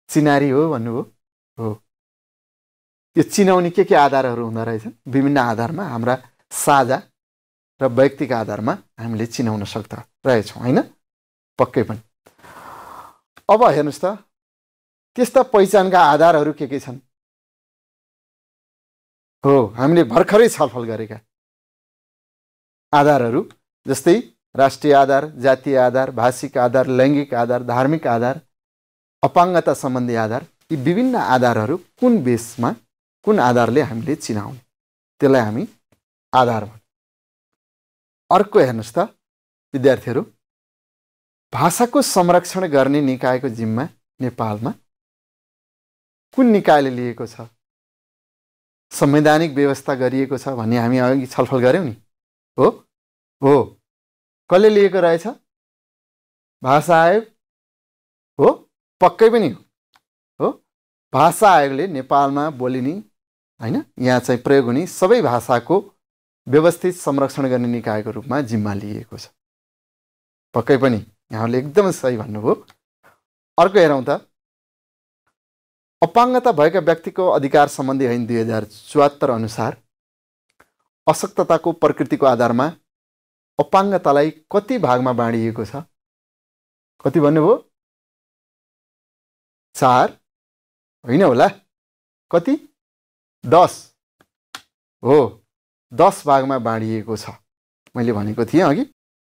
चिनारी हो भन्नुभयो हो। यो चिनाउने के आधारहरू हुँदो रहेछन्? विभिन्न आधारमा हाम्रा साझा र वैयक्तिक आधारमा हामीले चिनाउन सक्दा रहेछौँ हैन? पक्कै पनि। अब हेर्नुस् त त्यस्ता पहिचानका आधारहरू के छन्? हो, हामीले भर्खरै छलफल गरेका आधारहरू जस्तै राष्ट्रिय आधार, जातीय आधार, भाषिक आधार, लैङ्गिक आधार, धार्मिक आधार, अपाङ्गता सम्बन्धी आधार, यी विभिन्न आधारहरू कुन बेसमा कुन आधारले हामीले चिनाउने, त्यसलाई हामी आधार भन्छौँ। अर्को हेर्नुस् त विद्यार्थीहरू, भाषाको संरक्षण गर्ने निकायको जिम्मा नेपालमा कुन निकायले लिएको छ? संवैधानिक व्यवस्था गरिएको छ भन्ने हामी अघि छलफल गऱ्यौँ नि, हो हो। कसले लिएको रहेछ? भाषा आयोग हो, पक्कै पनि हो। भाषा आयोगले नेपालमा बोलिने हैन, यहाँ चाहिँ प्रयोग हुने सबै भाषाको व्यवस्थित संरक्षण गर्ने निकायको रूपमा जिम्मा लिएको छ। पक्कै पनि यहाँले एकदमै सही भन्नुभयो। अर्को हेरौँ त, अपाङ्गता भएका व्यक्तिको अधिकार सम्बन्धी ऐन 2074 अनुसार अशक्तताको प्रकृतिको आधारमा अपाङ्गतालाई कति भागमा बाँडिएको छ? कति भन्नुभयो? 4 होइन होला, कति? 10 हो, 10 भागमा बाँडिएको छ। मैले भनेको थिएँ अघि